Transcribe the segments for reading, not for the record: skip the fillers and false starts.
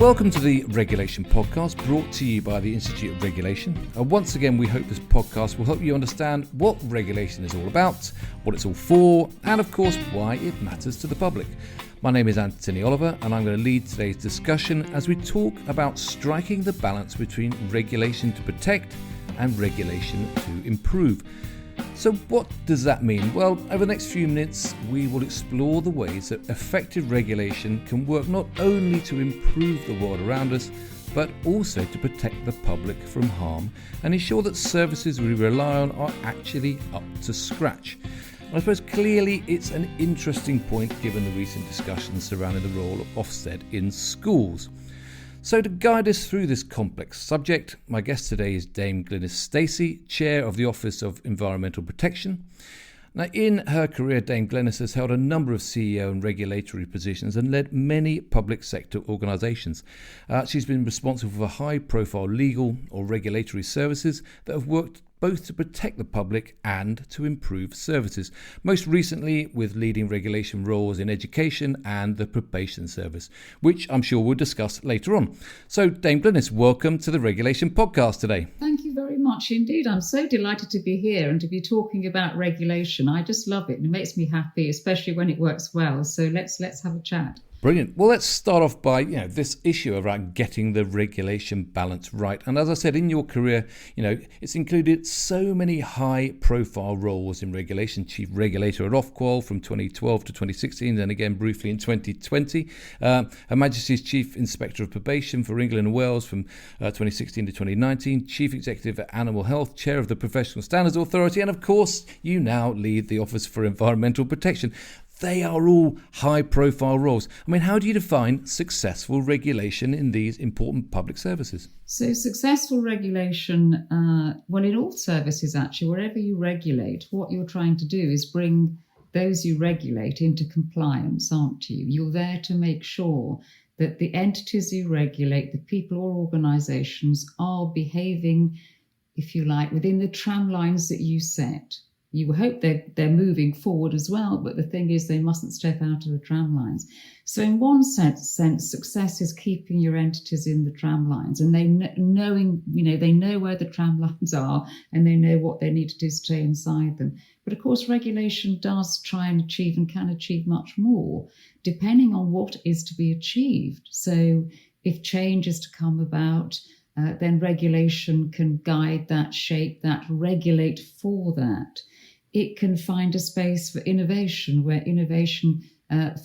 Welcome to the Regulation Podcast, brought to you by the Institute of Regulation. Once again, we hope this podcast will help you understand what regulation is all about, what it's all for, and of course, why it matters to the public. My name is Anthony Oliver, and I'm going to lead today's discussion as we talk about striking the balance between regulation to protect and regulation to improve. So what does that mean? Well, over the next few minutes, we will explore the ways that effective regulation can work not only to improve the world around us, but also to protect the public from harm and ensure that services we rely on are actually up to scratch. I suppose clearly it's an interesting point given the recent discussions surrounding the role of Ofsted in schools. So to guide us through this complex subject, my guest today is Dame Glenys Stacey, Chair of the Office of Environmental Protection. Now, in her career, Dame Glenys has held a number of CEO and regulatory positions and led many public sector organisations. She's been responsible for high-profile legal or regulatory services that have worked both to protect the public and to improve services, most recently with leading regulation roles in education and the Probation Service, which I'm sure we'll discuss later on. So, Dame Glenys, welcome to the Regulation Podcast today. Thank you very much indeed. I'm so delighted to be here and to be talking about regulation. I just love it and it makes me happy, especially when it works well. So let's have a chat. Brilliant. Well, let's start off by, this issue around getting the regulation balance right. And as I said, in your career, it's included so many high-profile roles in regulation. Chief Regulator at Ofqual from 2012 to 2016, and again briefly in 2020. Her Majesty's Chief Inspector of Probation for England and Wales from 2016 to 2019. Chief Executive at Animal Health, Chair of the Professional Standards Authority, and of course, you now lead the Office for Environmental Protection. They are all high-profile roles. I mean, how do you define successful regulation in these important public services? So successful regulation, in all services actually, wherever you regulate, what you're trying to do is bring those you regulate into compliance, aren't you? You're there to make sure that the entities you regulate, the people or organisations, are behaving, if you like, within the tramlines that you set. You hope they're moving forward as well, but the thing is they mustn't step out of the tram lines. So in one sense, success is keeping your entities in the tram lines and they know where the tram lines are and they know what they need to do to stay inside them. But of course, regulation does try and achieve and can achieve much more, depending on what is to be achieved. So if change is to come about, then regulation can guide that, shape that, regulate for that. It can find a space for innovation, where innovation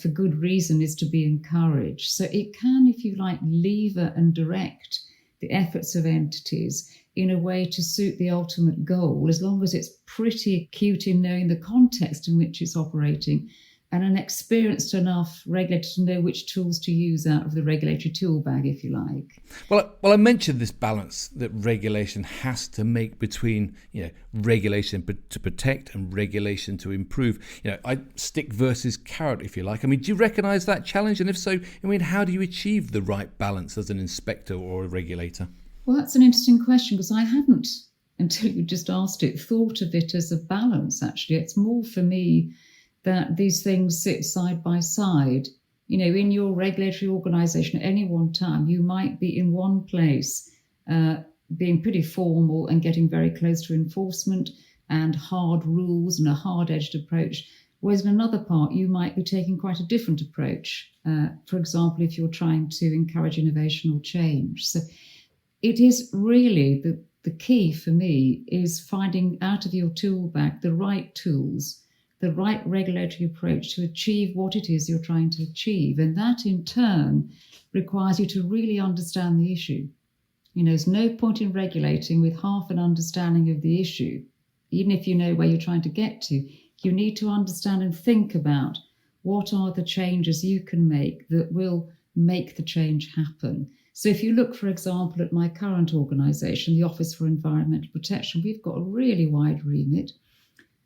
for good reason is to be encouraged. So it can, if you like, lever and direct the efforts of entities in a way to suit the ultimate goal, as long as it's pretty acute in knowing the context in which it's operating and an experienced enough regulator to know which tools to use out of the regulatory tool bag, if you like. Well, I mentioned this balance that regulation has to make between, regulation to protect and regulation to improve. Stick versus carrot, if you like. I mean, do you recognise that challenge? And if so, how do you achieve the right balance as an inspector or a regulator? Well, that's an interesting question because I hadn't, until you just asked it, thought of it as a balance, actually. It's more for me that these things sit side by side. In your regulatory organisation at any one time, you might be in one place being pretty formal and getting very close to enforcement and hard rules and a hard-edged approach, whereas in another part, you might be taking quite a different approach. For example, if you're trying to encourage innovation or change. So it is really the key for me is finding out of your tool bag the right tools, the right regulatory approach to achieve what it is you're trying to achieve. And that in turn requires you to really understand the issue. There's no point in regulating with half an understanding of the issue. Even if you know where you're trying to get to, you need to understand and think about what are the changes you can make that will make the change happen. So if you look, for example, at my current organisation, the Office for Environmental Protection, we've got a really wide remit.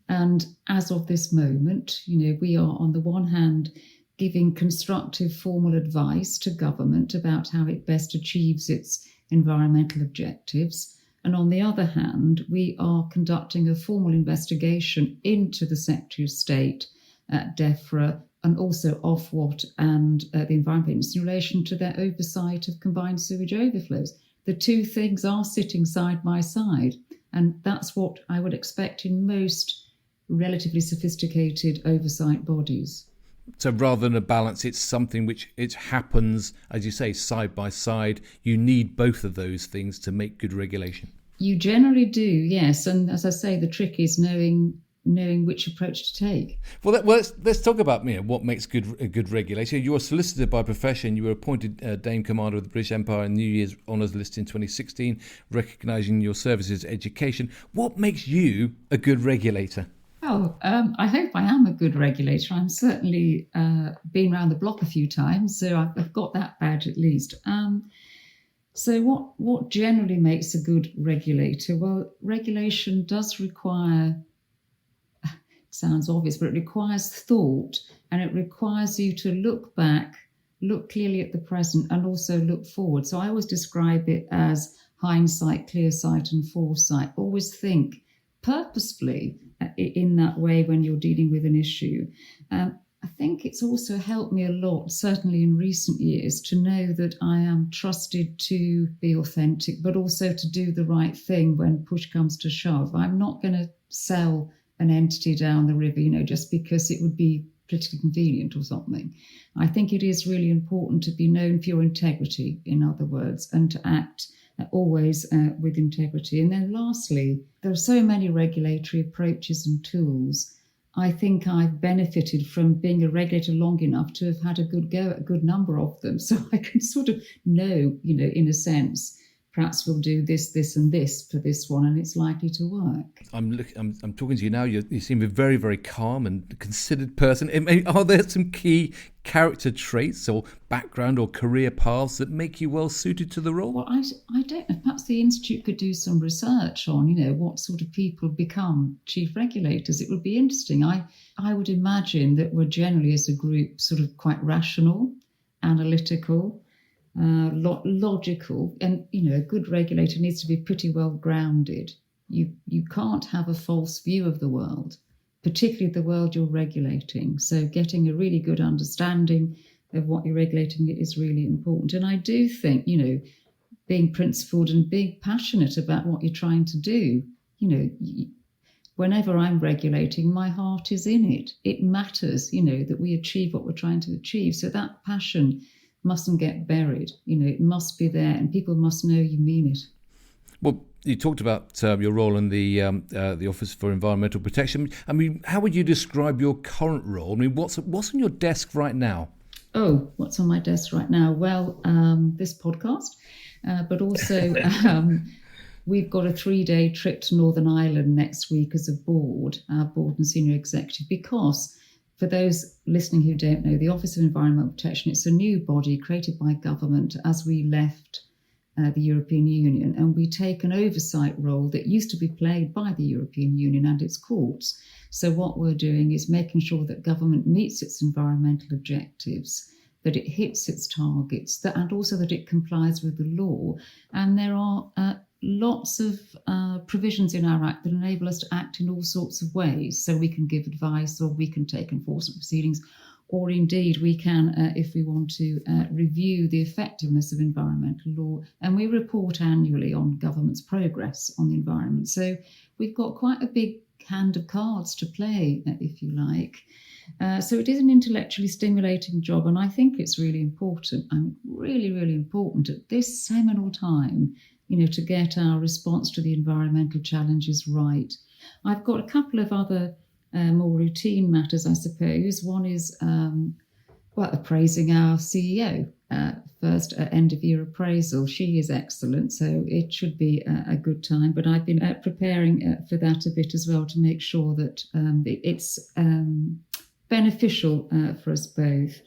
And as of this moment, we are on the one hand giving constructive formal advice to government about how it best achieves its environmental objectives. And on the other hand, we are conducting a formal investigation into the Secretary of State at DEFRA and also Ofqual and the Environment Agency in relation to their oversight of combined sewage overflows. The two things are sitting side by side, and that's what I would expect in most relatively sophisticated oversight bodies. So rather than a balance, it's something which it happens, as you say, side by side. You need both of those things to make good regulation. You generally do, yes. And as I say, the trick is knowing which approach to take. Well, let's talk about what makes good regulation. You're a solicitor by profession. You were appointed Dame Commander of the British Empire and New Year's Honours List in 2016, recognising your services education. What makes you a good regulator? Oh, I hope I am a good regulator. I'm certainly been around the block a few times, so I've got that badge at least. So what generally makes a good regulator? Well, regulation does require, it sounds obvious, but it requires thought, and it requires you to look back, look clearly at the present, and also look forward. So I always describe it as hindsight, clear sight, and foresight. Always think purposefully in that way when you're dealing with an issue. I think it's also helped me a lot, certainly in recent years, to know that I am trusted to be authentic, but also to do the right thing when push comes to shove. I'm not going to sell an entity down the river, just because it would be politically convenient or something. I think it is really important to be known for your integrity, in other words, and to act always with integrity. And then lastly, there are so many regulatory approaches and tools. I think I've benefited from being a regulator long enough to have had a good go at a good number of them. So I can sort of know, in a sense, perhaps we'll do this, this and this for this one, and it's likely to work. I'm talking to you now. You seem a very, very calm and considered person. Are there some key character traits or background or career paths that make you well suited to the role? Well, I don't know. Perhaps the Institute could do some research on, what sort of people become chief regulators. It would be interesting. I would imagine that we're generally, as a group, sort of quite rational, analytical, logical, and a good regulator needs to be pretty well grounded. You can't have a false view of the world, particularly the world you're regulating. So getting a really good understanding of what you're regulating is really important. And I do think, being principled and being passionate about what you're trying to do, whenever I'm regulating, my heart is in it. It matters, that we achieve what we're trying to achieve. So that passion mustn't get buried. It must be there, and people must know you mean it. Well, you talked about your role in the Office for Environmental Protection. I mean, how would you describe your current role? I mean, what's on your desk right now? Oh, what's on my desk right now? Well, this podcast, but also we've got a 3-day trip to Northern Ireland next week as a board, our board and senior executive, because for those listening who don't know, the Office of Environmental Protection, it's a new body created by government as we left the European Union, and we take an oversight role that used to be played by the European Union and its courts. So what we're doing is making sure that government meets its environmental objectives, that it hits its targets, and also that it complies with the law. And there are lots of provisions in our Act that enable us to act in all sorts of ways. So we can give advice, or we can take enforcement proceedings, or indeed we can, if we want to, review the effectiveness of environmental law. And we report annually on government's progress on the environment. So we've got quite a big hand of cards to play, if you like. So it is an intellectually stimulating job, and I think it's really important, and really, really important at this seminal time, to get our response to the environmental challenges right. I've got a couple of other more routine matters, I suppose. One is appraising our CEO. First end-of-year appraisal. She is excellent, so it should be a good time. But I've been preparing for that a bit as well to make sure that it's beneficial for us both.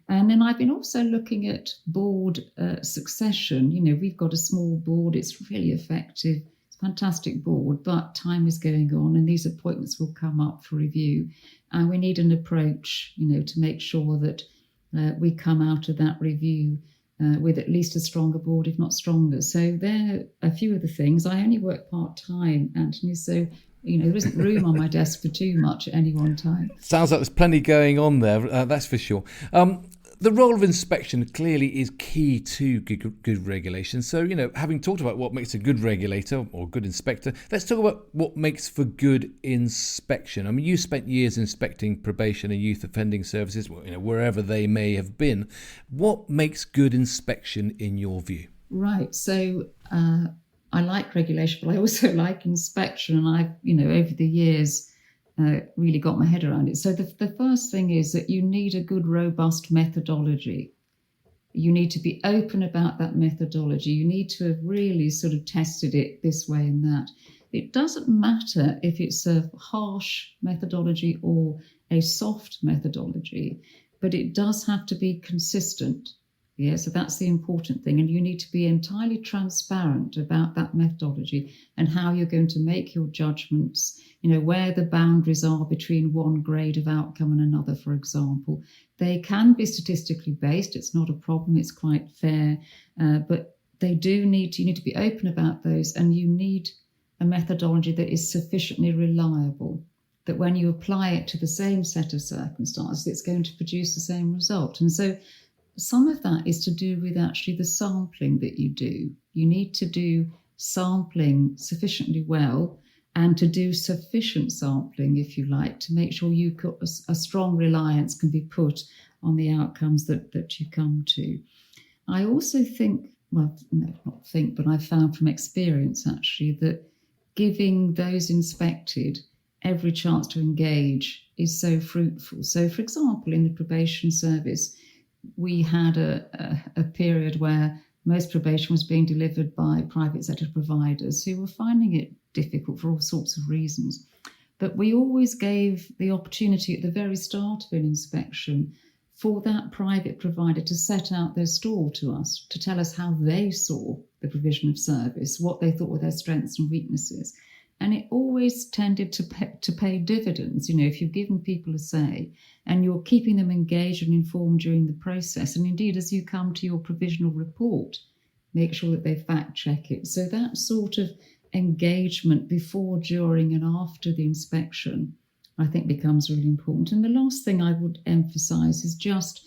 And then I've been also looking at board succession. We've got a small board. It's really effective. It's a fantastic board, but time is going on and these appointments will come up for review. And we need an approach, to make sure that we come out of that review with at least a stronger board, if not stronger. So there are a few of the things. I only work part-time, Anthony, so There isn't room on my desk for too much at any one time. Sounds like there's plenty going on there, that's for sure. The role of inspection clearly is key to good regulation. So, having talked about what makes a good regulator or good inspector, let's talk about what makes for good inspection. I mean, you spent years inspecting probation and youth offending services, wherever they may have been. What makes good inspection in your view? Right. So I like regulation, but I also like inspection. And I've, over the years, really got my head around it. So the first thing is that you need a good, robust methodology. You need to be open about that methodology. You need to have really sort of tested it this way and that. It doesn't matter if it's a harsh methodology or a soft methodology, but it does have to be consistent. Yeah, so that's the important thing. And you need to be entirely transparent about that methodology and how you're going to make your judgments, where the boundaries are between one grade of outcome and another, for example. They can be statistically based. It's not a problem. It's quite fair. But you need to be open about those, and you need a methodology that is sufficiently reliable, that when you apply it to the same set of circumstances, it's going to produce the same result. And so some of that is to do with actually the sampling that you do. You need to do sampling sufficiently well and to do sufficient sampling, if you like, to make sure a strong reliance can be put on the outcomes that you come to. I also think, but I've found from experience actually that giving those inspected every chance to engage is so fruitful. So, for example, in the Probation Service, we had a period where most probation was being delivered by private sector providers who were finding it difficult for all sorts of reasons. But we always gave the opportunity at the very start of an inspection for that private provider to set out their stall to us, to tell us how they saw the provision of service, what they thought were their strengths and weaknesses. And it always tended to pay dividends, if you've given people a say and you're keeping them engaged and informed during the process. And indeed, as you come to your provisional report, make sure that they fact check it. So that sort of engagement before, during and after the inspection, I think becomes really important. And the last thing I would emphasize is just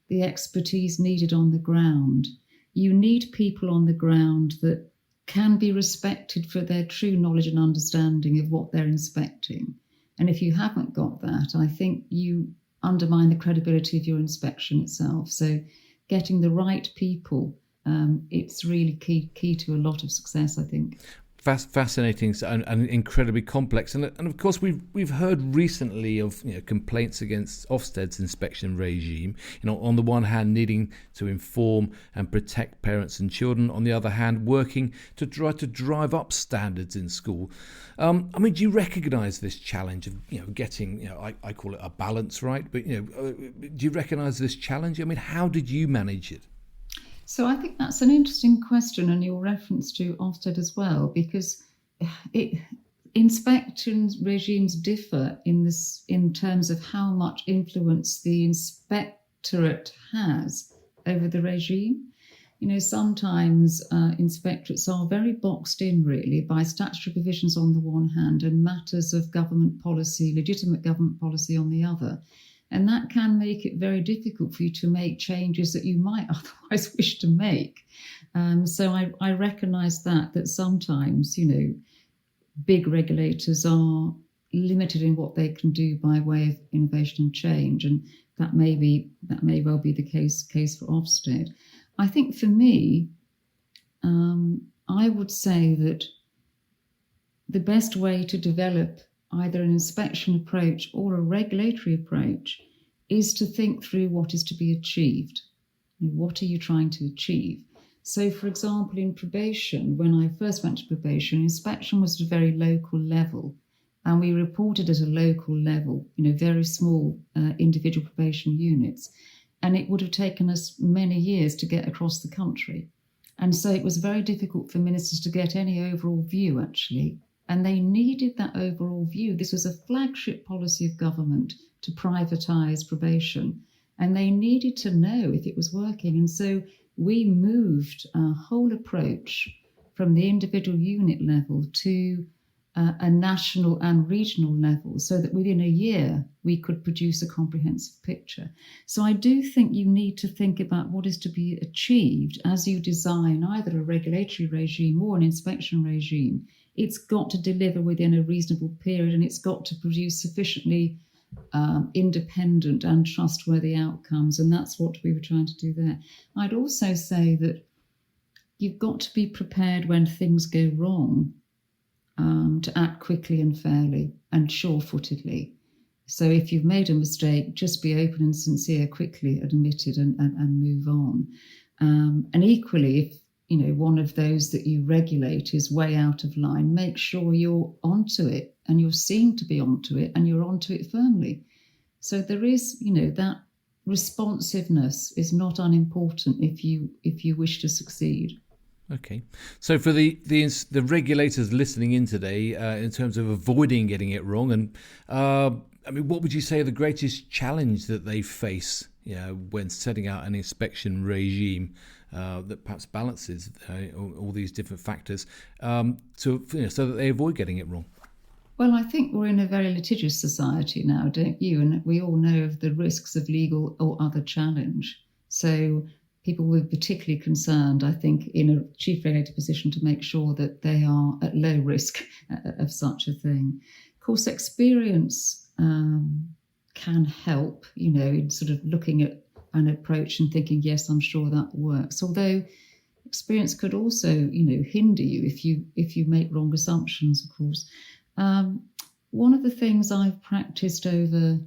the expertise needed on the ground. You need people on the ground that can be respected for their true knowledge and understanding of what they're inspecting. And if you haven't got that, I think you undermine the credibility of your inspection itself. So getting the right people, it's really key to a lot of success, I think. Fascinating and incredibly complex, and of course we've heard recently of complaints against Ofsted's inspection regime. On the one hand, needing to inform and protect parents and children; on the other hand, working to try to drive up standards in school. Do you recognise this challenge of getting I call it a balance, right? But do you recognise this challenge? How did you manage it? So I think that's an interesting question, and your reference to Ofsted as well, because inspection regimes differ in terms of how much influence the inspectorate has over the regime. Sometimes inspectorates are very boxed in, really, by statutory provisions on the one hand and matters of government policy, legitimate government policy on the other. And that can make it very difficult for you to make changes that you might otherwise wish to make. So I recognise that sometimes, big regulators are limited in what they can do by way of innovation and change. And that may well be the case for Ofsted. I think for me, I would say that the best way to develop either an inspection approach or a regulatory approach is to think through what is to be achieved. What are you trying to achieve? So, for example, in probation, when I first went to probation, inspection was at a very local level, and we reported at a local level, very small individual probation units, and it would have taken us many years to get across the country. And so it was very difficult for ministers to get any overall view, actually. And they needed that overall view. This was a flagship policy of government to privatise probation, and they needed to know if it was working. And so we moved our whole approach from the individual unit level to a national and regional level, so that within a year we could produce a comprehensive picture. So I do think you need to think about what is to be achieved as you design either a regulatory regime or an inspection regime. It's got to deliver within a reasonable period, and it's got to produce sufficiently independent and trustworthy outcomes, and that's what we were trying to do there. I'd also say that you've got to be prepared when things go wrong, to act quickly and fairly and sure-footedly. So if you've made a mistake, just be open and sincere, quickly admit it and move on. And equally, if one of those that you regulate is way out of line, make sure you're onto it and you're seen to be onto it and you're onto it firmly. So there is, that responsiveness is not unimportant if you wish to succeed. Okay, so for the regulators listening in today, in terms of avoiding getting it wrong, and what would you say are the greatest challenge that they face, when setting out an inspection regime that perhaps balances all these different factors, so that they avoid getting it wrong? Well, I think we're in a very litigious society now, don't you? And we all know of the risks of legal or other challenge. So people were particularly concerned, I think, in a chief regulator position to make sure that they are at low risk of such a thing. Of course, experience can help, in sort of looking at an approach and thinking, yes, I'm sure that works. Although experience could also, hinder you if you make wrong assumptions, of course. One of the things I've practiced over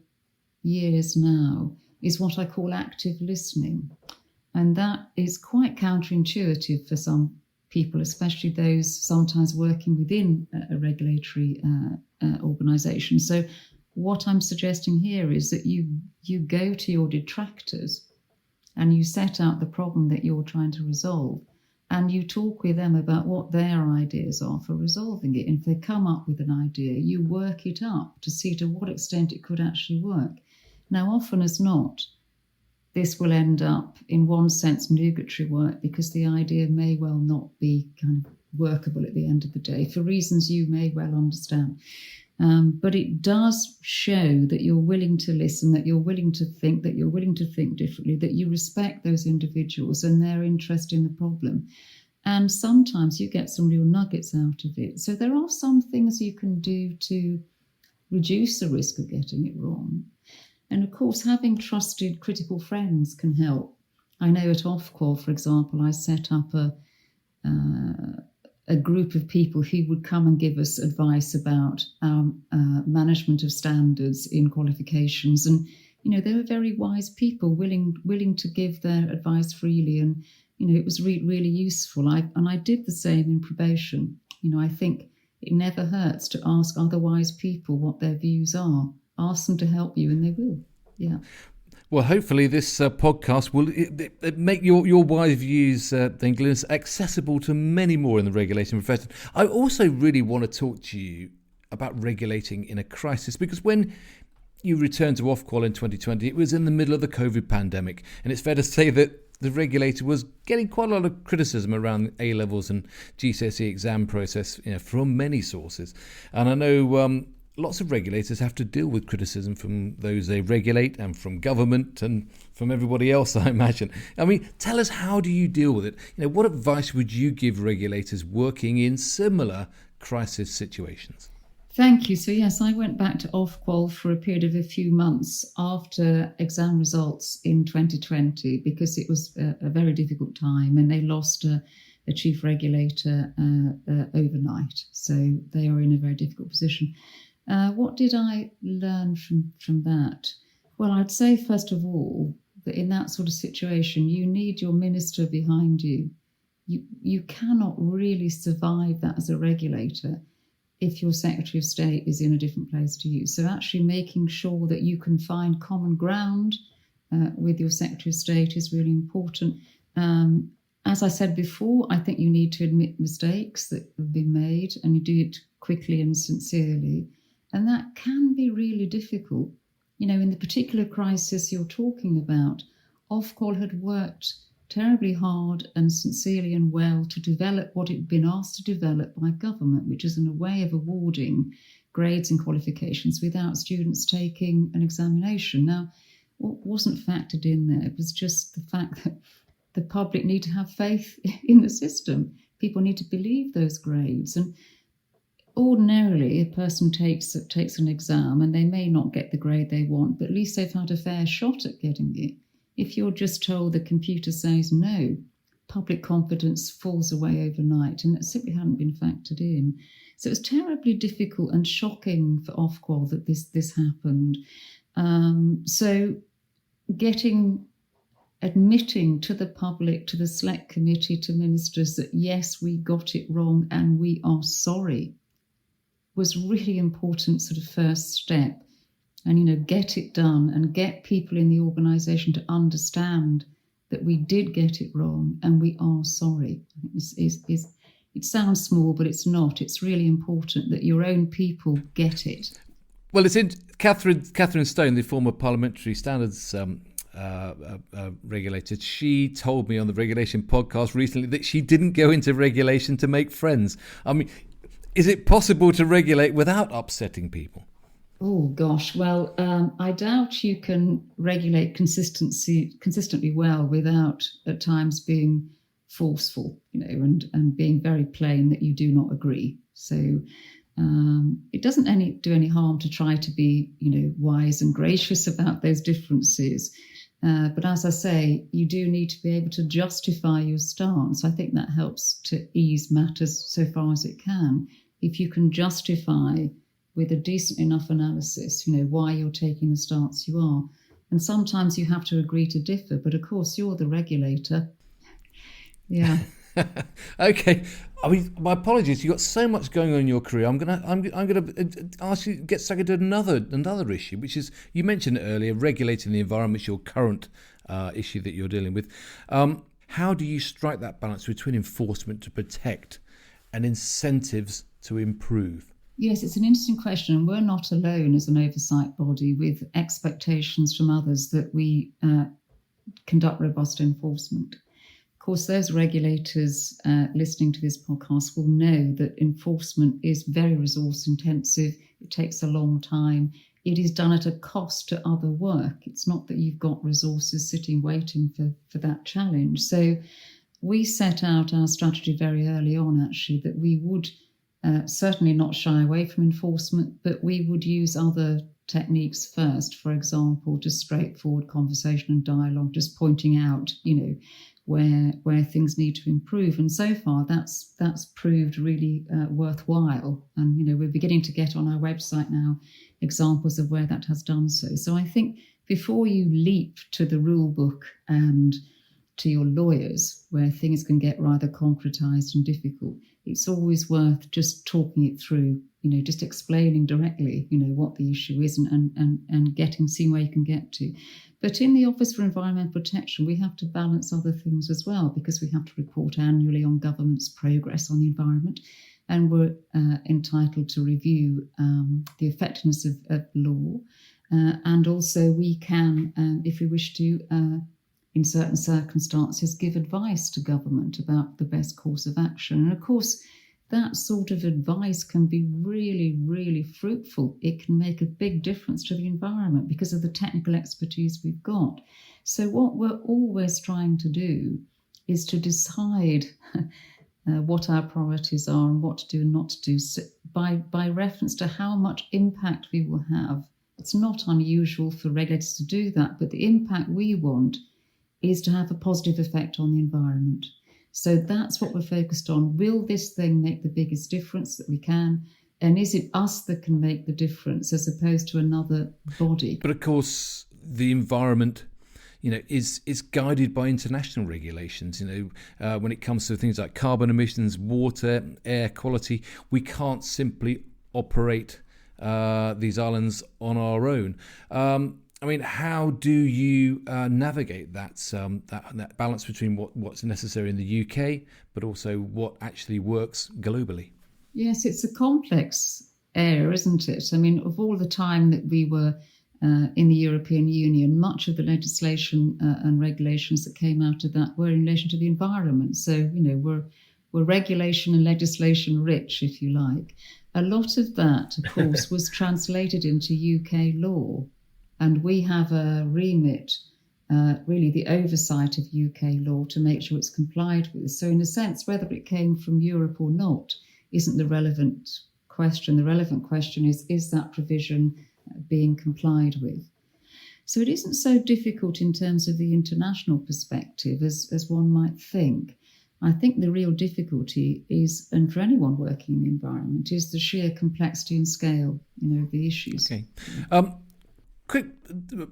years now is what I call active listening. And that is quite counterintuitive for some people, especially those sometimes working within a regulatory organisation. So what I'm suggesting here is that you go to your detractors and you set out the problem that you're trying to resolve, and you talk with them about what their ideas are for resolving it. And if they come up with an idea, you work it up to see to what extent it could actually work. Now, often as not, this will end up, in one sense, nugatory work, because the idea may well not be kind of workable at the end of the day for reasons you may well understand. But it does show that you're willing to listen, that you're willing to think, that you're willing to think differently, that you respect those individuals and their interest in the problem. And sometimes you get some real nuggets out of it. So there are some things you can do to reduce the risk of getting it wrong. And of course, having trusted critical friends can help. I know at Ofqual, for example, I set up a group of people who would come and give us advice about management of standards in qualifications. And, they were very wise people, willing to give their advice freely. And, it was really useful. I did the same in probation. I think it never hurts to ask other wise people what their views are. Ask them to help you, and they will. Yeah. Well, hopefully this podcast will make your wise views, Dame Glenys, accessible to many more in the regulation profession. I also really want to talk to you about regulating in a crisis, because when you returned to Ofqual in 2020, it was in the middle of the COVID pandemic, and it's fair to say that the regulator was getting quite a lot of criticism around A-levels and GCSE exam process, from many sources. And I know lots of regulators have to deal with criticism from those they regulate and from government and from everybody else, I imagine. Tell us, how do you deal with it? What advice would you give regulators working in similar crisis situations? Thank you. So yes, I went back to Ofqual for a period of a few months after exam results in 2020, because it was a very difficult time and they lost a chief regulator overnight. So they are in a very difficult position. What did I learn from that? Well, I'd say, first of all, that in that sort of situation, you need your minister behind you. You cannot really survive that as a regulator if your Secretary of State is in a different place to you. So actually making sure that you can find common ground with your Secretary of State is really important. As I said before, I think you need to admit mistakes that have been made, and you do it quickly and sincerely. And that can be really difficult. In the particular crisis you're talking about, Ofqual had worked terribly hard and sincerely and well to develop what it had been asked to develop by government, which is a way of awarding grades and qualifications without students taking an examination. Now, what wasn't factored in there was just the fact that the public need to have faith in the system. People need to believe those grades. And ordinarily, a person takes an exam and they may not get the grade they want, but at least they've had a fair shot at getting it. If you're just told the computer says no, public confidence falls away overnight, and that simply hadn't been factored in. So it was terribly difficult and shocking for Ofqual that this happened. So admitting to the public, to the select committee, to ministers that yes, we got it wrong and we are sorry was really important sort of first step. And, get it done and get people in the organisation to understand that we did get it wrong and we are sorry. It sounds small, but it's not. It's really important that your own people get it. Well, it's in Catherine Stone, the former parliamentary standards regulator. She told me on the regulation podcast recently that she didn't go into regulation to make friends. I mean, is it possible to regulate without upsetting people? Oh, gosh. Well, I doubt you can regulate consistently well without at times being forceful, and being very plain that you do not agree. So it doesn't do any harm to try to be, wise and gracious about those differences. But as I say, you do need to be able to justify your stance. I think that helps to ease matters so far as it can. If you can justify with a decent enough analysis, why you're taking the stance you are. And sometimes you have to agree to differ, but of course you're the regulator. Yeah. Okay. I mean, my apologies. You've got so much going on in your career. I'm gonna ask you to get stuck into another issue, which is, you mentioned it earlier, regulating the environment is your current issue that you're dealing with. How do you strike that balance between enforcement to protect and incentives to improve? Yes, it's an interesting question. And we're not alone as an oversight body with expectations from others that we conduct robust enforcement. Of course, those regulators listening to this podcast will know that enforcement is very resource intensive. It takes a long time. It is done at a cost to other work. It's not that you've got resources sitting waiting for that challenge. So we set out our strategy very early on, actually, that we would certainly not shy away from enforcement, but we would use other techniques first. For example, just straightforward conversation and dialogue, just pointing out, where things need to improve. And so far, that's proved really worthwhile. And, we're beginning to get on our website now examples of where that has done so. So I think before you leap to the rule book and to your lawyers, where things can get rather concretised and difficult, it's always worth just talking it through, just explaining directly, what the issue is and seeing where you can get to. But in the Office for Environmental Protection, we have to balance other things as well, because we have to report annually on government's progress on the environment, and we're entitled to review the effectiveness of law. And also we can, if we wish to, in certain circumstances, give advice to government about the best course of action. And of course, that sort of advice can be really, really fruitful. It can make a big difference to the environment because of the technical expertise we've got. So what we're always trying to do is to decide what our priorities are and what to do and not to do, so by reference to how much impact we will have. It's not unusual for regulators to do that, but the impact we want is to have a positive effect on the environment. So that's what we're focused on. Will this thing make the biggest difference that we can? And is it us that can make the difference as opposed to another body? But of course, the environment, is guided by international regulations. When it comes to things like carbon emissions, water, air quality, we can't simply operate these islands on our own. How do you navigate that balance between what's necessary in the UK, but also what actually works globally? Yes, it's a complex area, isn't it? Of all the time that we were in the European Union, much of the legislation and regulations that came out of that were in relation to the environment. So, we're regulation and legislation rich, if you like. A lot of that, of course, was translated into UK law. And we have a remit, really the oversight of UK law to make sure it's complied with. So in a sense, whether it came from Europe or not isn't the relevant question. The relevant question is that provision being complied with? So it isn't so difficult in terms of the international perspective as one might think. I think the real difficulty is, and for anyone working in the environment, is the sheer complexity and scale, of the issues. Okay. Quick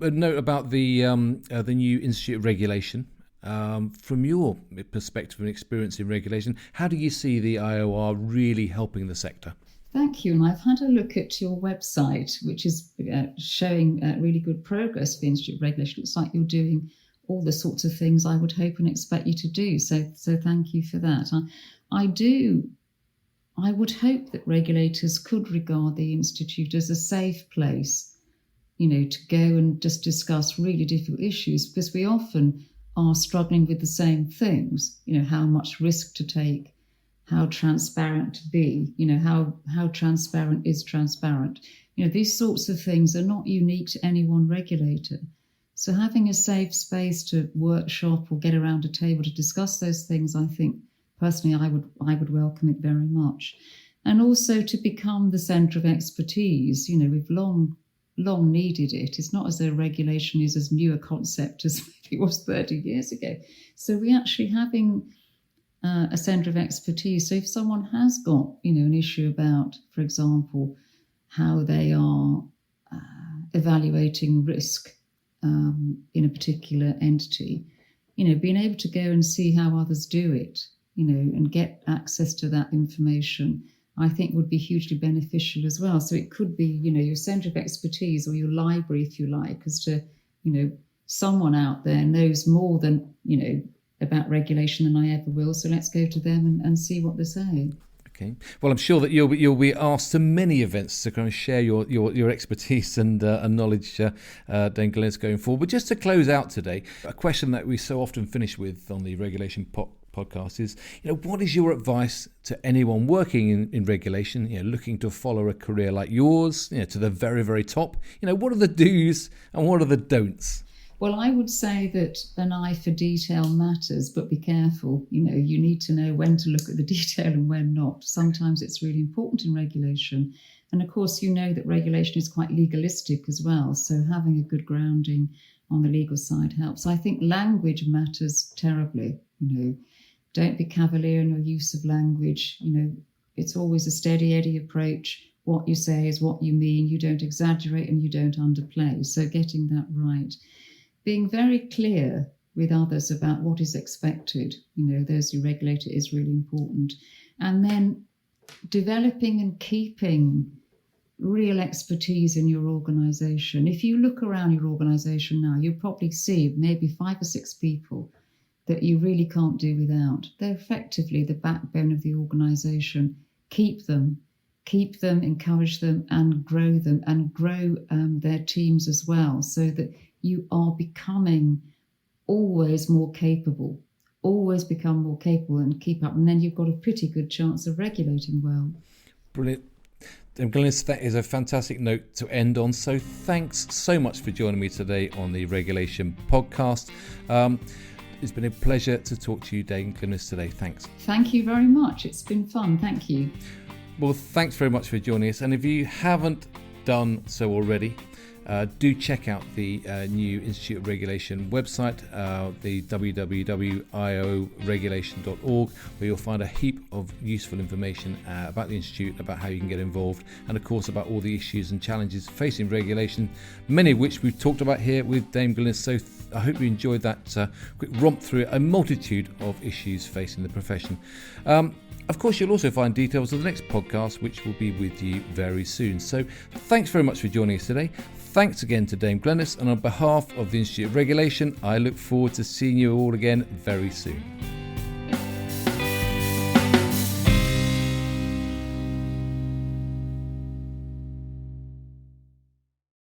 note about the new Institute of Regulation. From your perspective and experience in regulation, how do you see the IOR really helping the sector? Thank you. And I've had a look at your website, which is showing really good progress for the Institute of Regulation. It looks like you're doing all the sorts of things I would hope and expect you to do. So thank you for that. I would hope that regulators could regard the Institute as a safe place, to go and just discuss really difficult issues, because we often are struggling with the same things, how much risk to take, how transparent to be, how transparent is transparent. These sorts of things are not unique to any one regulator. So having a safe space to workshop or get around a table to discuss those things, I think personally I would welcome it very much. And also to become the centre of expertise. We've long needed it. It's not as though regulation is as new a concept as maybe it was 30 years ago. So we're actually having a centre of expertise. So if someone has got, an issue about, for example, how they are evaluating risk in a particular entity, being able to go and see how others do it, and get access to that information, I think would be hugely beneficial as well. So it could be, your centre of expertise or your library, if you like, as to, someone out there knows more than, about regulation than I ever will. So let's go to them and see what they say. Okay. Well, I'm sure that you'll be asked to many events to kind of share your expertise and knowledge, Dame Glenys, going forward. But just to close out today, a question that we so often finish with on the Regulation podcast is, what is your advice to anyone working in regulation, looking to follow a career like yours, to the very, very top? What are the do's and what are the don'ts? Well, I would say that an eye for detail matters, but be careful. You need to know when to look at the detail and when not. Sometimes it's really important in regulation. And of course, that regulation is quite legalistic as well. So having a good grounding on the legal side helps. I think language matters terribly. Don't be cavalier in your use of language. It's always a steady Eddie approach. What you say is what you mean. You don't exaggerate and you don't underplay. So getting that right. Being very clear with others about what is expected, those who regulate it, is really important. And then developing and keeping real expertise in your organisation. If you look around your organisation now, you'll probably see maybe 5 or 6 people that you really can't do without. They're effectively the backbone of the organisation. Keep them, encourage them, and grow their teams as well, so that you are becoming always more capable, and keep up. And then you've got a pretty good chance of regulating well. Brilliant. Dame Glenys, that is a fantastic note to end on. So thanks so much for joining me today on the Regulation podcast. It's been a pleasure to talk to you, Dame Glenys, today. Thanks. Thank you very much. It's been fun. Thank you. Well, thanks very much for joining us. And if you haven't done so already, do check out the new Institute of Regulation website, the www.ioregulation.org, where you'll find a heap of useful information about the Institute, about how you can get involved, and of course about all the issues and challenges facing regulation, many of which we've talked about here with Dame Glenys. So I hope you enjoyed that quick romp through a multitude of issues facing the profession. Of course, you'll also find details of the next podcast, which will be with you very soon. So thanks very much for joining us today. Thanks again to Dame Glenys, and on behalf of the Institute of Regulation, I look forward to seeing you all again very soon.